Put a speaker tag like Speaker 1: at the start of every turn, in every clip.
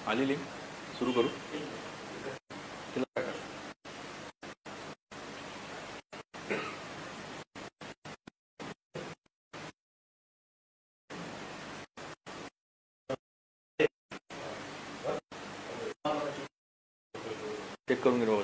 Speaker 1: आली लिंक सुरू करू. चेक करून घेऊ.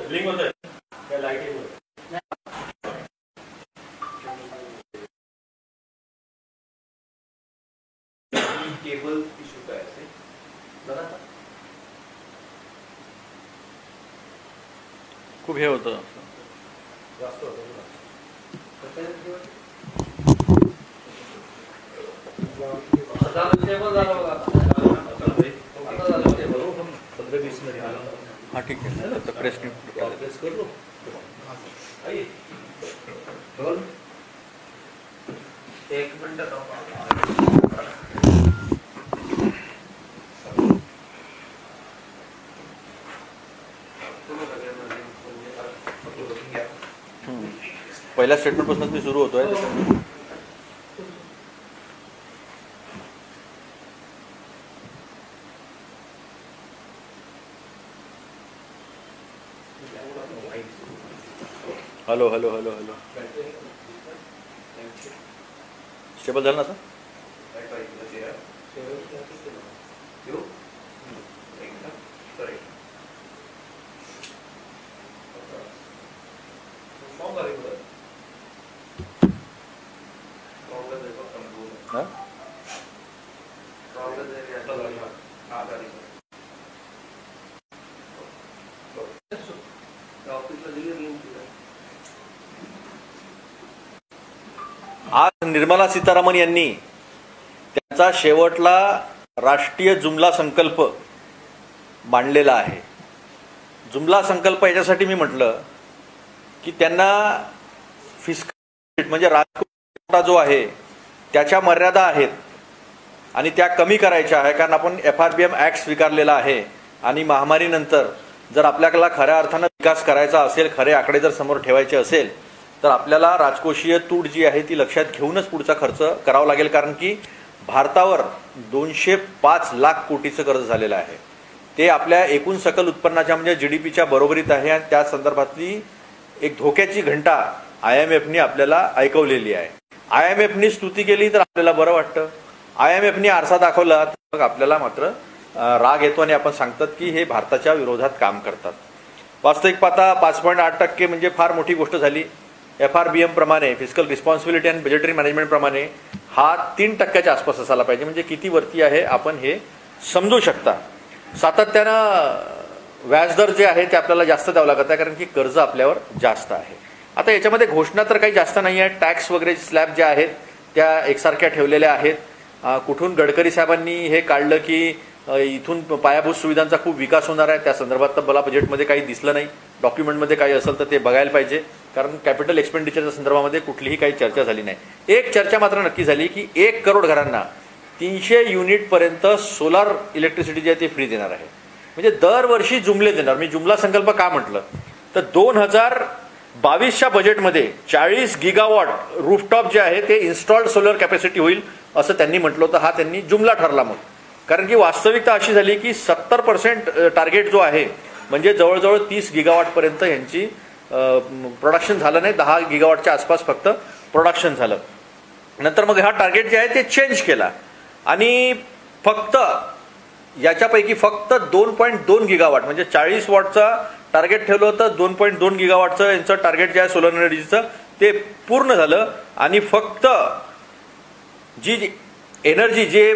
Speaker 2: लिंक होत आहे लाईटिंग केबल इश्यू काय असेल बघा.
Speaker 1: खूप हे होतं
Speaker 2: जास्त होतं.
Speaker 1: हाँ ठीक है तो प्रेस
Speaker 2: कर लो. एक मिनट
Speaker 1: पहिल्या स्टेटमेंटपासूनच मी सुरू होतोय. Hello hello hello hello stable झालं ना आता. आज निर्मला सीतारामन यांनी त्यांचा शेवटला राष्ट्रीय जुमला संकल्प मांडलेला आहे. जुमला संकल्प याच्यासाठी मी म्हटलं की त्यांना फिस्कल म्हणजे राजकोट जो आहे त्याच्या मर्यादा आहेत आणि त्या कमी करायच्या आहे. कारण आपण FRBM ॲक्ट स्वीकारलेला आहे आणि महामारीनंतर जर आपल्याला खऱ्या अर्थानं विकास करायचा असेल, खरे आकडे जर समोर ठेवायचे असेल तर आपल्याला राजकोषीय तूट जी आहे ती लक्षात घेऊनच पुढचा खर्च करावा लागेल. कारण की भारतावर 205 लाख कोटीचं कर्ज झालेलं आहे. ते आपल्या एकूण सकल उत्पन्नाच्या म्हणजे GDPच्या बरोबरीत आहे आणि त्या संदर्भातली एक धोक्याची घंटा IMFने आपल्याला ऐकवलेली आहे. IMFने स्तुती केली तर आपल्याला बरं वाटतं, IMFने आरसा दाखवला तर आपल्याला मात्र राग येतो आणि आपण सांगतात की हे भारताच्या विरोधात काम करतात. वास्तविक पाहता 5.8% म्हणजे फार मोठी गोष्ट झाली. FRBM प्रमाणे fiscal responsibility and budgetary management प्रमाणे हा 3% आसपास असायला पाहिजे. म्हणजे किती वरती आहे आपण हे समजू शकता. सातत्यानं व्याजदर जे आहे ते आपल्याला जास्त द्यावं लागत आहे कारण की कर्ज आपल्यावर जास्त आहे. आता याच्यामध्ये घोषणा तर काही जास्त नाही आहे. टॅक्स वगैरे स्लॅब ज्या आहेत त्या एकसारख्या ठेवलेल्या आहेत. कुठून गडकरी साहेबांनी हे काढलं की इथून पायाभूत सुविधांचा खूप विकास होणार आहे. त्या संदर्भात तर मला बजेटमध्ये काही दिसलं नाही. डॉक्युमेंटमध्ये काही असेल तर ते बघायला पाहिजे कारण कॅपिटल एक्सपेंडिचरच्या संदर्भामध्ये कुठलीही काही चर्चा झाली नाही. एक चर्चा मात्र नक्की झाली की 1 करोड घरांना 300 युनिटपर्यंत सोलार इलेक्ट्रिसिटी जे आहे ते फ्री देणार आहे. म्हणजे दरवर्षी जुमले देणार. मी जुमला संकल्प का म्हटलं तर 2022च्या बजेटमध्ये 40 गिगावॉट रूफटॉप जे आहे ते इन्स्टॉल्ड सोलर कॅपॅसिटी होईल असं त्यांनी म्हटलं होतं. हा त्यांनी जुमला ठरला मग. कारण की वास्तविकता अशी झाली की 70% टार्गेट जो आहे म्हणजे जवळजवळ 30 गिगावॉटपर्यंत यांची प्रोडक्शन झालं नाही. 10 गिगावॉटच्या आसपास फक्त प्रोडक्शन झालं. नंतर मग हा टार्गेट जे आहे ते चेंज केला आणि फक्त याच्यापैकी फक्त 2.2 गिगावॉट म्हणजे 40 वॉटचा टार्गेट ठेवलं होतं. 2.2 गिगावॉटचं यांचं टार्गेट जे आहे सोलर एनर्जीचं ते पूर्ण झालं आणि फक्त जी एनर्जी जे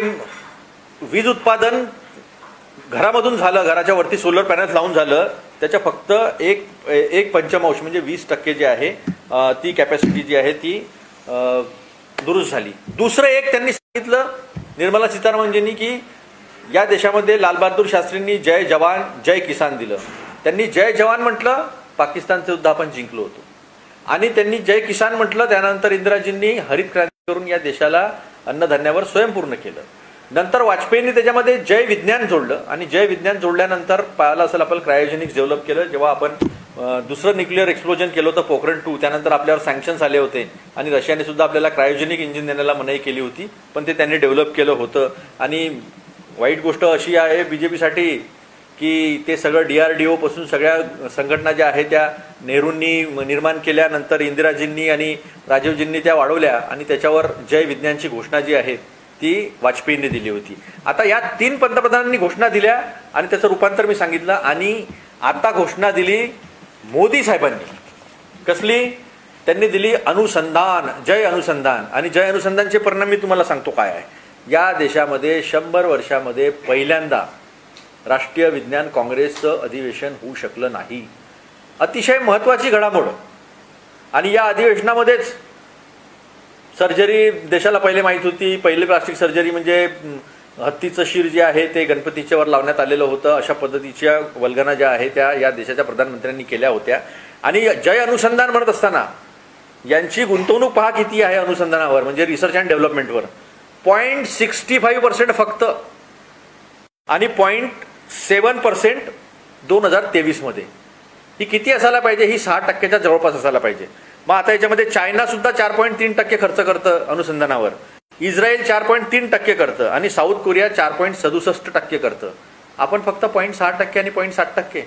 Speaker 1: वीज उत्पादन घरामधून झालं, घराच्या वरती सोलर पॅनल्स लावून झालं त्याच्या फक्त एक पंचमांश म्हणजे 20% जे आहे ती कॅपॅसिटी जी आहे ती दुरुस्त झाली. दुसरं एक त्यांनी सांगितलं निर्मला सीतारामनजींनी की या देशामध्ये लालबहादूर शास्त्रींनी जय जवान जय किसान दिलं. त्यांनी जय जवान म्हटलं, पाकिस्तानचं युद्ध आपण जिंकलो होतो आणि त्यांनी जय किसान म्हटलं त्यानंतर इंदिराजींनी हरित क्रांती करून या देशाला अन्नधान्यावर स्वयंपूर्ण केलं. नंतर वाजपेयींनी त्याच्यामध्ये जय विज्ञान जोडलं आणि जय विज्ञान जोडल्यानंतर पाहिलं असेल आपण क्रायोजेनिक्स डेव्हलप केलं. जेव्हा आपण दुसरं न्यूक्लिअर एक्सप्लोजन केलं होतं पोखरण 2, त्यानंतर आपल्यावर सँक्शन्स आले होते आणि रशियाने सुद्धा आपल्याला क्रायोजेनिक इंजिन देण्याला मनाई केली होती, पण ते त्यांनी डेव्हलप केलं होतं. आणि वाईट गोष्ट अशी आहे बीजेपीसाठी की ते सगळं DRDO पासून सगळ्या संघटना ज्या आहेत त्या नेहरूंनी निर्माण केल्या, नंतर इंदिराजींनी आणि राजीवजींनी त्या वाढवल्या आणि त्याच्यावर जय विज्ञानची घोषणा जी आहे ती वाजपेयींनी दिली होती. आता या 3 पंतप्रधानांनी घोषणा दिल्या आणि त्याचं रूपांतर मी सांगितलं. आणि आता घोषणा दिली मोदी साहेबांनी. कसली? त्यांनी दिली अनुसंधान, जय अनुसंधान. आणि जय अनुसंधानचे परिणाम मी तुम्हाला सांगतो काय आहे. या देशामध्ये 100 वर्षामध्ये पहिल्यांदा राष्ट्रीय विज्ञान काँग्रेसचं अधिवेशन होऊ शकलं नाही. अतिशय महत्त्वाची घडामोड. आणि या अधिवेशनामध्येच सर्जरी देशाला पहिले माहीत होती. पहिली प्लास्टिक सर्जरी म्हणजे हत्तीचं शिर जे आहे ते गणपतीच्या वर लावण्यात आलेलं होतं. अशा पद्धतीच्या वल्गना ज्या आहेत त्या या देशाच्या प्रधानमंत्र्यांनी केल्या होत्या. आणि जय अनुसंधान म्हणत असताना यांची गुंतवणूक पहा किती आहे अनुसंधानावर, म्हणजे रिसर्च अँड डेव्हलपमेंटवर. 0.65% फक्त आणि 0.7% 2023 मध्ये. ही किती असायला पाहिजे? ही 6% जवळपास असायला पाहिजे. मग आता याच्यामध्ये चायना सुद्धा 4.3% खर्च करतं अनुसंधानावर, इस्रायल 4.3% करतं आणि साऊथ कोरिया 4.67% करतं. आपण फक्त 0.6% आणि 0.7%.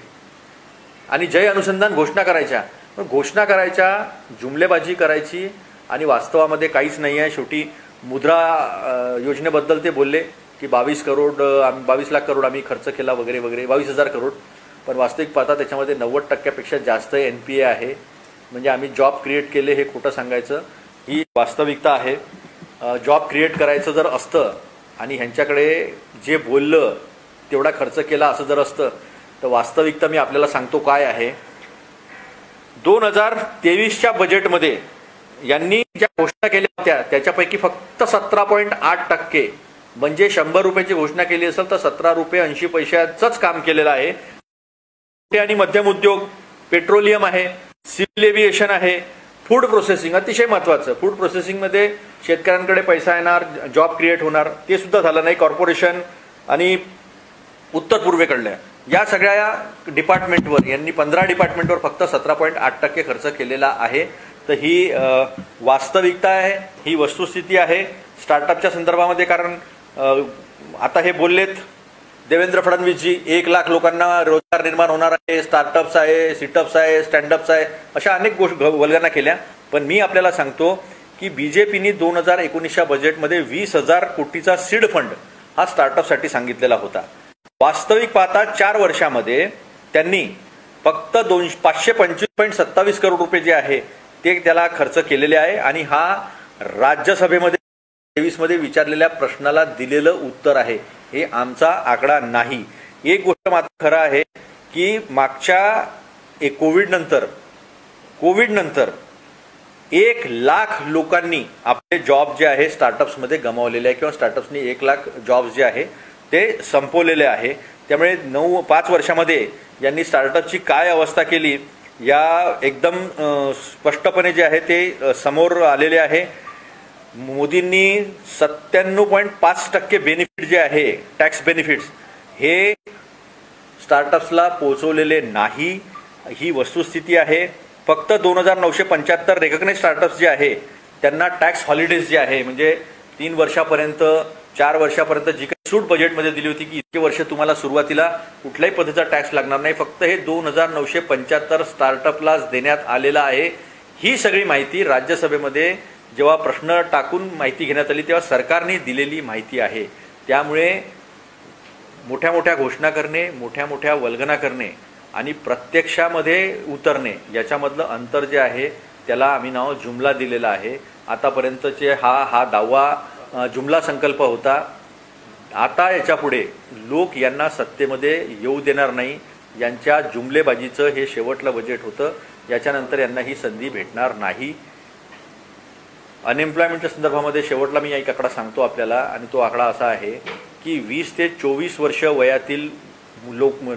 Speaker 1: आणि जय अनुसंधान घोषणा करायच्या, घोषणा करायच्या, जुमलेबाजी करायची आणि वास्तवामध्ये काहीच नाही आहे. शेवटी मुद्रा योजनेबद्दल ते बोलले की 22 लाख करोड आम्ही खर्च केला वगैरे वगैरे, 22,000 करोड. पण वास्तविक पाहता त्याच्यामध्ये 90%पेक्षा जास्त NPA आहे. म्हणजे आम्ही जॉब क्रिएट केले हे खोटं सांगायचं, ही वास्तविकता आहे. जॉब क्रिएट करायचं जर असतं आणि ह्यांच्याकडे जे बोललं तेवढा खर्च केला असं जर असतं तर वास्तविकता मी आपल्याला सांगतो काय आहे. 2023च्या बजेटमध्ये यांनी ज्या घोषणा केल्या होत्या त्याच्यापैकी फक्त 17.8%, म्हणजे 100 रुपयाची घोषणा केली असेल तर 17 रुपये 80 पैशाचंच काम केलेलं आहे. आणि मध्यम उद्योग, पेट्रोलियम आहे, सिव्हिल एव्हिएशन आहे, फूड प्रोसेसिंग अतिशय महत्त्वाचं. फूड प्रोसेसिंगमध्ये शेतकऱ्यांकडे पैसा येणार, जॉब क्रिएट होणार, ते सुद्धा झालं नाही. कॉर्पोरेशन आणि उत्तर पूर्वेकडल्या या सगळ्या डिपार्टमेंटवर यांनी 15 डिपार्टमेंटवर फक्त 17.8% खर्च केलेला आहे. तर ही वास्तविकता आहे, ही वस्तुस्थिती आहे स्टार्टअपच्या संदर्भामध्ये. कारण आता हे बोललेत देवेंद्र फडणवीसजी 1 लाख लोकांना रोजगार निर्माण होणार आहे, स्टार्टअप्स आहे, सिटअप्स आहे, स्टँडअप्स आहे, अशा अनेक वल्गना केल्या. पण मी आपल्याला सांगतो की बीजेपीनी 2019च्या बजेटमध्ये 20,000 कोटीचा सीड फंड हा स्टार्टअपसाठी सांगितलेला होता. वास्तविक पाहता 4 वर्षामध्ये त्यांनी फक्त 525.27 करोड रुपये जे आहे ते त्याला खर्च केलेले आहे. आणि हा राज्यसभेमध्ये 23 मध्ये विचारलेल्या प्रश्नाला दिलेलं उत्तर आहे. हे आमचा आकडा नाही. एक गोष्ट मात्र खरं आहे की मागच्या कोविड नंतर 1 लाख लोकांनी आपले जॉब जे आहे स्टार्टअप्समध्ये गमावलेले आहे, किंवा स्टार्टअप्सनी 1 लाख जॉब्स जे आहे ते संपवलेले आहे. त्यामुळे 5 वर्षामध्ये यांनी स्टार्टअपची काय अवस्था केली या एकदम स्पष्टपणे जे आहे ते समोर आलेले आहे. मोदींनी 97.5% बेनिफिट जे आहे टॅक्स बेनिफिट्स हे स्टार्टअप्सला पोहोचवलेले नाही. ही वस्तुस्थिती आहे. फक्त 2,975 रेकग्नाइज स्टार्टअप्स जे आहे त्यांना टॅक्स हॉलिडेज जे आहे, म्हणजे 3 वर्षापर्यंत 4 वर्षापर्यंत जी काही सूट बजेटमध्ये दिली होती की इतके वर्ष तुम्हाला सुरुवातीला कुठल्याही पद्धतीचा टॅक्स लागणार नाही, फक्त हे 2,975 स्टार्टअपलाच देण्यात आलेला आहे. ही सगळी माहिती राज्यसभेमध्ये जेव्हा प्रश्न टाकून माहिती घेण्यात आली तेव्हा सरकारने दिलेली माहिती आहे. त्यामुळे मोठ्या मोठ्या घोषणा करणे, मोठ्या मोठ्या वल्गना करणे आणि प्रत्यक्षामध्ये उतरणे याच्यामधलं अंतर जे आहे त्याला आम्ही नाव जुमला दिलेलं आहे. आतापर्यंतचे हा 10वा जुमला संकल्प होता. आता याच्या पुढे लोक यांना सत्तेमध्ये येऊ देणार नाही. यांच्या जुमलेबाजीचं हे शेवटलं बजेट होतं. याच्यानंतर यांना ही संधी भेटणार नाही. अनएम्प्लॉयमेंटच्या संदर्भामध्ये शेवटला मी एक आकडा सांगतो आपल्याला, आणि तो आकडा असा आहे की 20 ते 24 वर्ष वयातील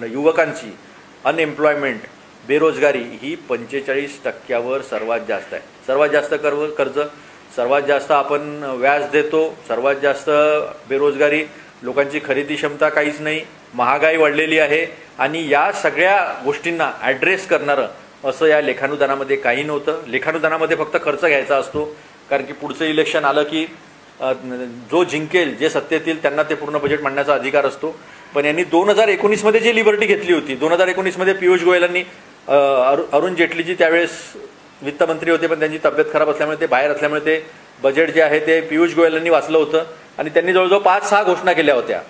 Speaker 1: युवकांची अनएम्प्लॉयमेंट, बेरोजगारी ही 45% सर्वात जास्त आहे. सर्वात जास्त कर्ज सर्वात जास्त आपण व्याज देतो, सर्वात जास्त बेरोजगारी, लोकांची खरेदी क्षमता काहीच नाही, महागाई वाढलेली आहे आणि या सगळ्या गोष्टींना ॲड्रेस करणारं असं या लेखानुदानामध्ये काही नव्हतं. लेखानुदानामध्ये फक्त खर्च घ्यायचा असतो, कारण की पुढचं इलेक्शन आलं की जो जिंकेल, जे सत्तेत येईल त्यांना ते पूर्ण बजेट मांडण्याचा अधिकार असतो. पण यांनी 2019मध्ये जी लिबर्टी घेतली होती, 2019मध्ये पियुष गोयलांनी अरुण जेटलीजी त्यावेळेस वित्तमंत्री होते, पण त्यांची तब्येत खराब असल्यामुळे ते बाहेर असल्यामुळे ते बजेट जे आहे ते पियुष गोयलांनी वाचलं होतं आणि त्यांनी जवळजवळ 5-6 घोषणा केल्या होत्या.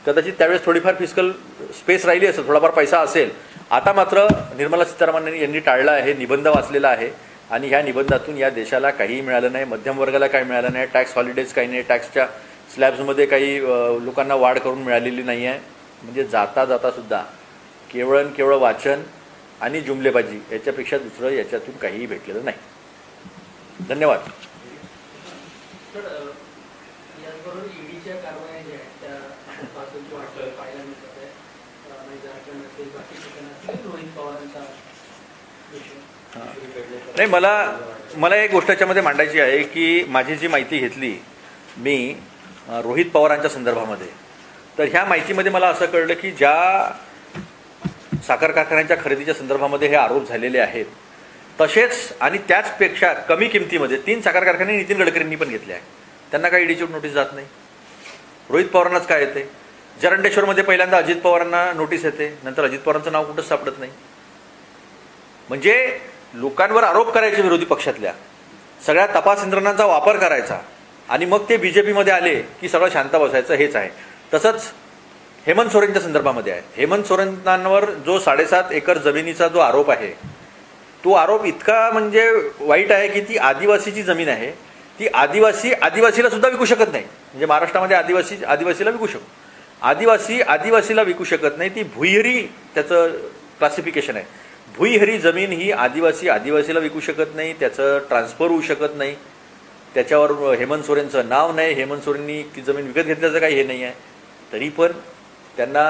Speaker 1: कदाचित त्यावेळेस थोडीफार फिस्कल स्पेस राहिली असेल, थोडाफार पैसा असेल. आता मात्र निर्मला सीतारामन यांनी टाळलं आहे, निबंध वाचलेला आहे आणि ह्या निबंधातून या देशाला काहीही मिळालं नाही, मध्यम वर्गाला काही मिळालं नाही, टॅक्स हॉलिडेज काही नाही, टॅक्सच्या स्लॅब्समध्ये काही लोकांना वाढ करून मिळालेली नाही आहे. म्हणजे जाता जाता सुद्धा केवळ वाचन आणि जुमलेबाजी याच्यापेक्षा दुसरं याच्यातून काहीही भेटलेलं नाही. धन्यवाद.
Speaker 3: याचबरोबर ईडीच्या कारवाया ज्या आहेत त्या पाहायला मिळतात आहे, झारखंड असेल, बाकी ठिकाणी असेल, रोहित पवारांचा विषय.
Speaker 1: नाही, मला एक गोष्ट याच्यामध्ये मांडायची आहे की माझी जी माहिती घेतली मी रोहित पवारांच्या संदर्भामध्ये, तर ह्या माहितीमध्ये मला असं कळलं की ज्या साखर कारखान्यांच्या खरेदीच्या संदर्भामध्ये हे आरोप झालेले आहेत, तसेच आणि त्याचपेक्षा कमी किमतीमध्ये 3 साखर कारखाने नितीन गडकरींनी पण घेतले आहे. त्यांना काही ईडीची नोटीस जात नाही. रोहित पवारांनाच काय येते? जरंडेश्वरमध्ये पहिल्यांदा अजित पवारांना नोटीस येते, नंतर अजित पवारांचं नाव कुठंच सापडत नाही. म्हणजे लोकांवर आरोप करायचे विरोधी पक्षातल्या, सगळ्या तपास यंत्रणांचा वापर करायचा आणि मग ते बीजेपीमध्ये आले की सगळं शांत बसायचं, हेच आहे. तसंच हेमंत सोरेनच्या संदर्भामध्ये आहे. हेमंत सोरेनांवर जो 7.5 एकर जमिनीचा जो आरोप आहे, तो आरोप इतका म्हणजे वाईट आहे की ती आदिवासीची जमीन आहे, ती आदिवासीला सुद्धा विकू शकत नाही. म्हणजे महाराष्ट्रामध्ये आदिवासीला विकू शकतो, आदिवासीला विकू शकत नाही. ती भुईहरी त्याचं क्लासिफिकेशन आहे. भुईहरी जमीन ही आदिवासीला विकू शकत नाही, त्याचं ट्रान्सफर होऊ शकत नाही, त्याच्यावर हेमंत सोरेनचं नाव नाही, हेमंत सोरेननी ती जमीन विकत घेतल्याचं काही हे नाही आहे. तरी पण त्यांना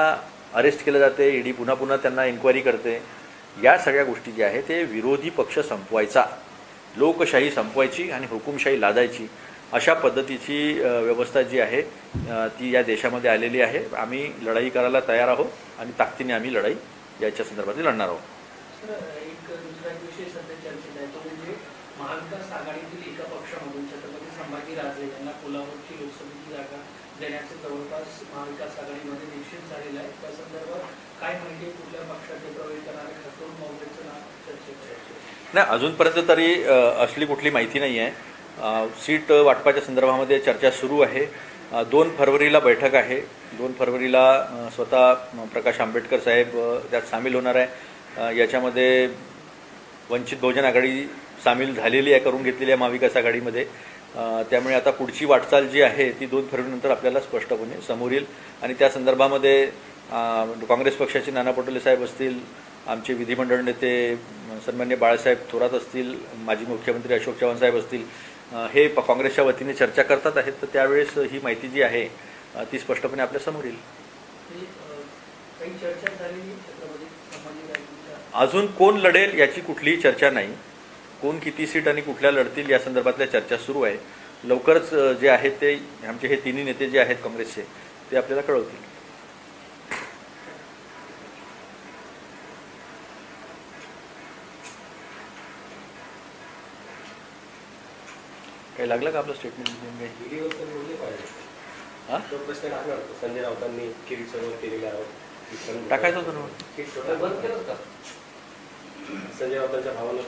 Speaker 1: अरेस्ट केलं जाते, ईडी पुन्हा त्यांना एन्क्वायरी करते. या सगळ्या गोष्टी ज्या आहेत ते विरोधी पक्ष संपवायचा, लोकशाही संपवायची आणि हुकुमशाही लादायची अशा पद्धतीची व्यवस्था जी आहे ती या देशामध्ये आलेली आहे. आम्ही लढाई करायला तयार आहोत आणि ताकदीने आम्ही लढाई याच्या संदर्भात लढणार आहोत.
Speaker 3: सर, एक दुसरा विषय सध्या चर्चेत आहे, तो म्हणजे महाविकास आघाडीतील एका पक्षामधून छत्रपती संभाजी राजे यांना कोल्हापूरची लोकसभेची जागा देण्याचे जवळपास महाविकास आघाडीमध्ये निश्चित झालेलं आहे. त्या संदर्भात काय माहिती, कुठल्या पक्षाचे प्रवेश करणारे खतूर मौर्यचं नाव चर्चेत आहे?
Speaker 1: नाही, अजूनपर्यंत तरी असली कुठली माहिती नाही आहे. सीट वाटपाच्या संदर्भामध्ये चर्चा सुरू आहे. 2 फरवरीला बैठक आहे. 2 फरवरीला स्वतः प्रकाश आंबेडकर साहेब त्यात सामील होणार आहे. याच्यामध्ये वंचित बहुजन आघाडी सामील झालेली आहे, करून घेतलेली आहे महाविकास आघाडीमध्ये. त्यामुळे आता पुढची वाटचाल जी आहे ती 2 फरवरीनंतर आपल्याला स्पष्टपणे समोर येईल. आणि त्या संदर्भामध्ये काँग्रेस पक्षाचे नाना पटोले साहेब असतील, आमचे विधिमंडळ नेते सन्मान्य बाळासाहेब थोरात असतील, माजी मुख्यमंत्री अशोक चव्हाण साहेब असतील, हे काँग्रेसच्या वतीने चर्चा करतात आहेत. तर त्यावेळेस ही माहिती जी आहे ती स्पष्टपणे आपल्या समोर येईल. अजून कोण लढेल याची कुठलीही चर्चा नाही. कोण किती सीट आणि कुठल्या लढतील या संदर्भातल्या चर्चा सुरू आहे. लवकरच जे आहेत ते आमचे हे 3 नेते जे आहेत काँग्रेसचे ते आपल्याला कळवतील. काही लागलं का आपलं स्टेटमेंट? हां,
Speaker 2: प्रश्न टाकला होता संजय राऊतांनी किरीट सरोवर केलेला
Speaker 1: टाकायचं होतं ना.
Speaker 2: संजय राऊतांच्या भावांना